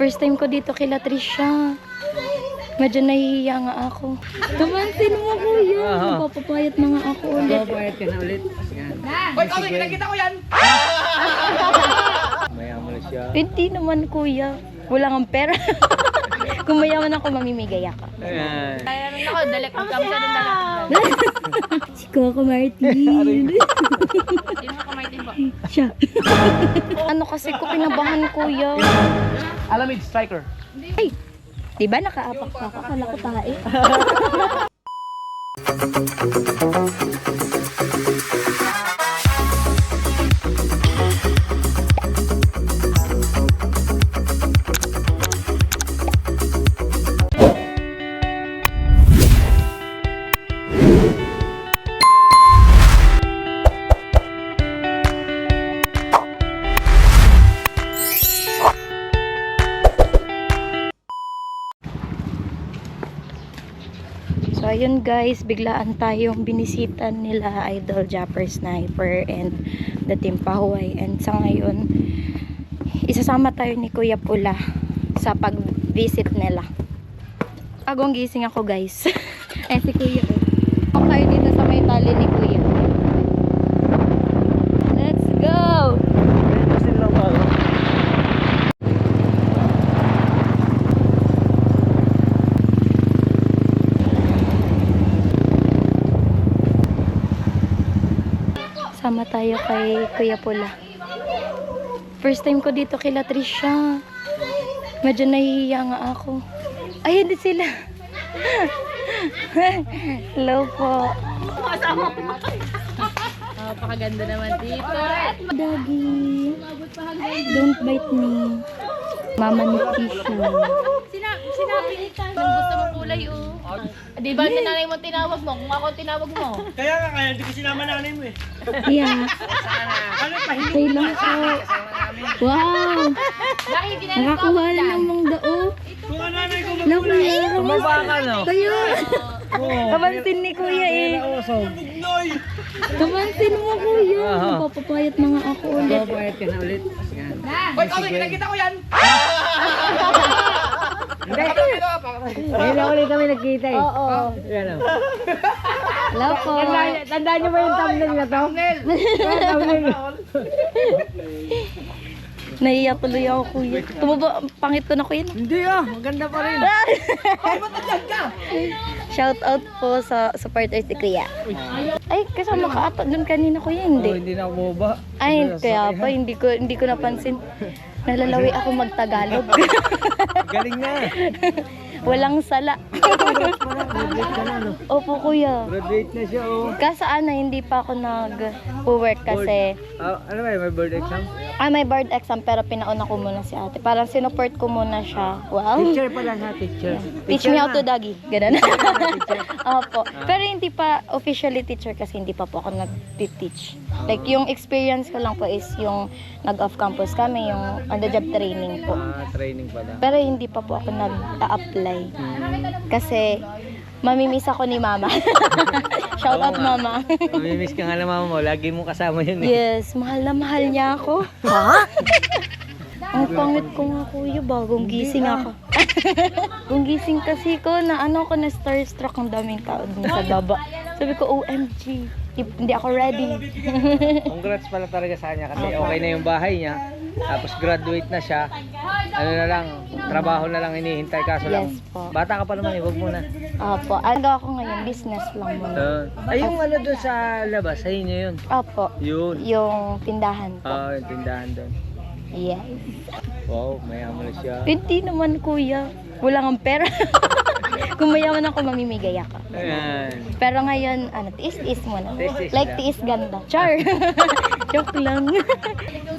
First time ko dito kila Trisha. Medyo nahihiya nga ako. Kamansin mo kuya. Napapapayat na nga ako ulit. Papayat ka na ulit. Yan. Hoy, Tommy, kinakita ko yan! Mayaman na siya. Hindi naman kuya. Wala kang pera. Kung mayaman ako, mamimigay ako. Ayan. Ako, dalek. Ang kamsa ng dalek. Si Coco Martin. Sino ka kamay din ba? Siya. Ano kasi ko pinabahan kuya. Alamid striker. Ay! Diba nakaapak pa ako? Akala ko tae. So ayun guys, biglaan tayong binisitan nila Idol Japper Sniper and the Team Pahuay. And sa ngayon, isasama tayo ni Kuya Pula sa pag-visit nila. Agong gising ako guys. Eh si Kuya eh. Ako tayo dito sa may tali ni Kuya. Let's go! Sama tayo kay Kuya Pula. First time ko dito kila Trisha. Medyo nahihiya nga ako. Ay, hindi sila. Hello po. Napakaganda naman dito. Doggy. Don't bite me. Mama ni Tisha. Sinabi ni Tan. Kung gusto mo kulay, oh. Di ba nanay mo tinawag mo? Kung ako tinawag mo. Kaya nga, kaya hindi ko sinama nanay mo eh. Yeah. Ano, pahingi Say lang po. Wow. Bakit ginanap ko? Nakakuha na ng mangdao. kung ang nanay ko Nakuya. Tumaba ka, no? Kayo. Oo. Kamansin ni Kuya eh. Bugnoy! Kamansin mo Kuya. Napapapayat na nga ako ulit. Papayat ka na ulit. Yan. Hoy, Tommy, kinakita ko yan! Hindi. Ngayon na ulit kami nagkita eh. Oo. Yan o. Hello po. Tandaan niyo ba yung thumbnail na to? Thumbnail. Naiiyak tuloy ako Kuya. Tumaba, pangit ko na Kuya. Hindi ah, maganda pa rin. Shout out po sa supporters ni Kuya. Ay, kasama ka ata doon kanina Kuya, Oh, hindi. hindi na ako bumaba. Ay, kaya pa, hindi ko napansin. Nalalawi ako magtagalog. Galing na. Walang sala. Graduate ka na, no? Opo Kuya. Graduate na siya, oh. Kasaan na hindi pa ako nag-work kasi Ano ba yun, may board exam? may board exam pero pinauna ko muna si ate. Parang sinuport ko muna siya. Wow. Teacher pala ha, teacher. Teach me how to doggy. Ganun. Opo. Pero hindi pa officially teacher kasi hindi pa po ako nag-teach. Like yung experience ko lang po is yung nag-off campus kami, yung on the job training po. Training pala. Pero hindi pa po ako nag-apply. Kasi mamimiss ako ni mama. Shout out mama. Mamimiss ka nga na mama mo, lagi mo kasama yun eh. Yes, mahal na mahal niya ako. Ha? Ang pangit ko nga Kuya, bagong gising ako. Kung gising kasi ko, na ano ko na starstruck ang daming tao dun sa baba. Sabi ko, OMG, hindi ako ready. Congrats pala talaga sa kanya kasi okay na yung bahay niya. Tapos graduate na siya. Ano na lang, trabaho na lang hinihintay kaso lang. Yes po. Bata ka pa naman, huwag muna. Opo, ang gawa ko ngayon, business lang muna. Ay, yung ano doon sa labas, sa inyo yun. Opo, Yun. yung tindahan po. Yung tindahan doon. Yes. Wow, mayaman na siya. Hindi naman Kuya, wala kang pera. Kung mayaman ako, mamimigay ako. Ayan. Pero ngayon, tiis-tiis muna. Tiis-tiis Like lang. tiis ganda. Char! Joke lang.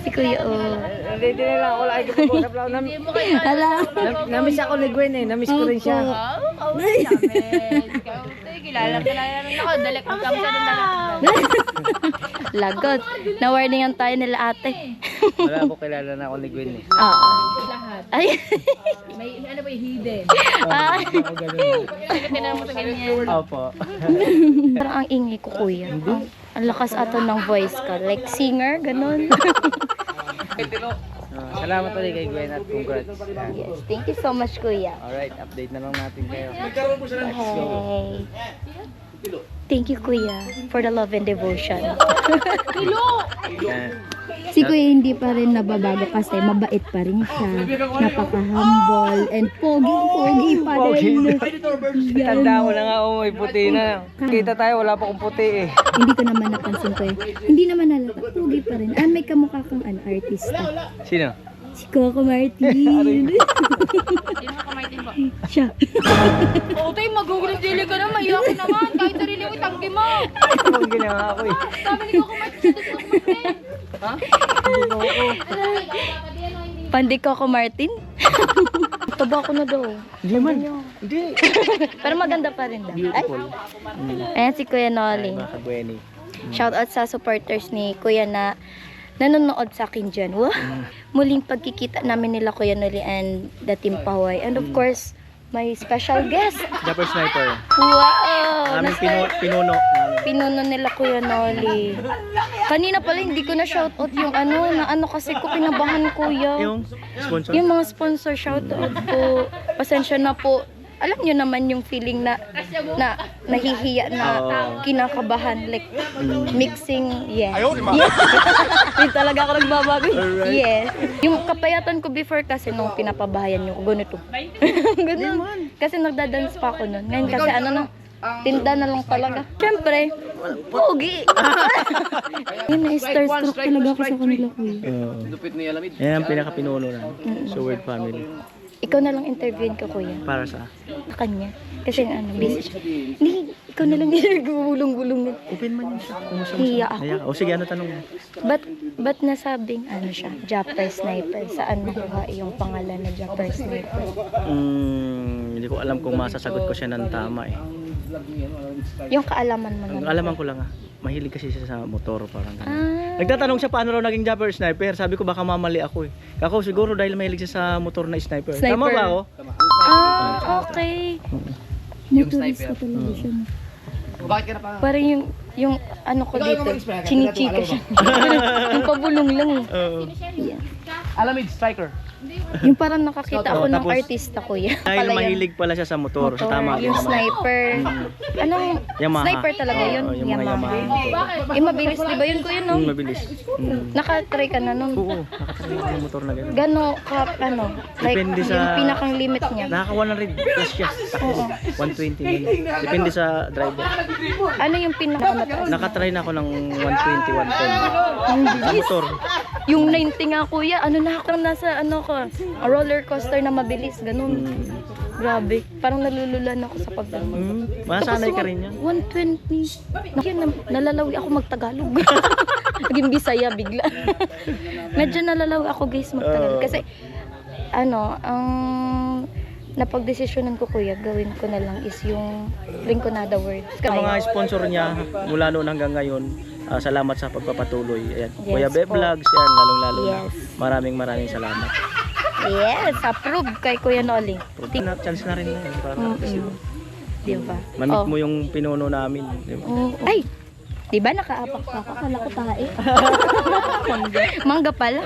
Si Kuya, oh. Hindi na lang ako lagi kapag-usap lang. Hala. Namiss ako ni Gwen eh. Namiss ko rin siya. Oo, namin. Kilala namin ako. Dalek. Ang kamsa ng dalek. Lagot. Na-warningan tayo nila ate. Wala po kilala na ako ni Gwen eh. Oo. Lahat. Ay. May ano ba yung hidden? Ay. Ako ganun. Tingnan mo sa ganyan. Opo. Parang ang ingay ko, Kuya. Ang lakas ato ng voice ko. Like singer, ganun. Salamat ulit kay Gwen at congrats. Yan. Yes, thank you so much, Kuya. Alright, update na lang natin kayo. Hey. Thank you, Kuya, for the love and devotion. Yan. Si Kuya hindi pa rin nababago kasi mabait pa rin siya. Napaka-humble and pogi pa rin. Tanda ko na nga, oh, may puti na. Kita tayo, wala pa akong puti eh. Hindi ko naman napansin ko Hindi naman halata. Pogi pa rin. May kamukha kang artista. Sino? Si Coco Martin. Sino ka kamaitin ba? Siya. Oo, tayo mag-google dili ka na, maiyak ka naman. Kahit sarili mo, itanggi mo. Ano ang ginawa ko eh? Sabi ni Coco Martin, siya doon kumain. Ha? Pandi Coco Martin? Taba ko na daw. Hindi man. Hindi. Pero maganda pa rin daw. Ay, Beautiful. ayan si Kuya Noling. Mga kabweni. Shoutout sa supporters ni Kuya na nanonood sa akin dyan. Wow. Muling pagkikita namin nila Kuya Noli and the Team Pahuay. And of course, my special guest. Japper Sniper. Wow! Aming pinuno. Pinuno nila Kuya Noli. Kanina pala hindi ko na shoutout yung ano kasi ko pinabahan Kuya. Yung sponsor. Yung mga sponsor shoutout po. Pasensya na po. Alam nyo naman yung feeling na nahihiya na kinakabahan like mixing, yes. Hindi talaga ako nagbabago. Yes. Yung kapayatan ko before kasi nung pinapabahayan nyo ko, ganito. Ganun. Kasi nagdadance pa ako nun. Ngayon kasi tinda na lang talaga. Siyempre, pogi. Yun, na-starstruck talaga ako sa kanila, Kuya. Yan ang pinaka-pinuno na. So, Word Family. Ikaw na lang interviewin ko, Kuya. Para sa? Sa kanya. Kasi busy siya. Hindi, ikaw na lang gulong-gulong. Open man yun siya. Hiya ako. O sige, ano tanong mo? Ba't nasabing siya? Japper Sniper. Saan nakuha yung pangalan na Japper Sniper? Hindi ko alam kung masasagot ko siya ng tama eh. Yung kaalaman mo Ang na. alaman ko lang mahilig kasi siya sa motor parang ganun. Nagtatanong siya paano raw naging Japper Sniper. Sabi ko baka mamali ako eh. Kako siguro dahil mahilig siya sa motor na sniper. Sniper. Tama ba ako? Okay. Motorist ka talaga siya. Parang yung ano ko dito, chinichika siya. Yung pabulong lang eh. Oo. Alamid Striker. Yung parang nakakita ako ng Tapos, artista Kuya. Dahil Pala yun. mahilig pala siya sa motor. So tama Yung naman. sniper. Anong Yamaha. sniper talaga yun? Oo, yung mga Yamaha. Mabilis di ba yun Kuya no? Mabilis. Nakatry ka na nun. Oo, nakatry ko yung motor na gano'n. Gano ka, like Depende sa- yung pinakang limit niya. Nakaka 100 plus siya. Oo. 120 yun. Depende sa driver. Ano yung pinakamataas? Nakatry na ako ng 120, 110. Ang Sa bilis. motor. Yung 90 nga Kuya, nasa roller coaster na mabilis, ganun. Grabe. Parang nalululan ako sa pagdamo. Masanay ka rin yan. 120. Yun, nalalawi ako magtagalog. Naging Bisaya bigla. Medyo nalalawi ako guys magtagalog. Kasi, ang napagdesisyonan ko Kuya, gawin ko na lang is yung Rinconada words. Sa mga sponsor niya, mula noon hanggang ngayon, salamat sa pagpapatuloy. Ayan. Yes Kuya Be po. Vlogs, yan, lalong-lalo na. Yes. Maraming salamat. Yes, approve kay Kuya Noling. Chance na rin na yun. Para Diba? mamit mo yung pinuno namin. Diba? Ay! Diba nakaapak pa ako? Akala ko tae. Mangga pala.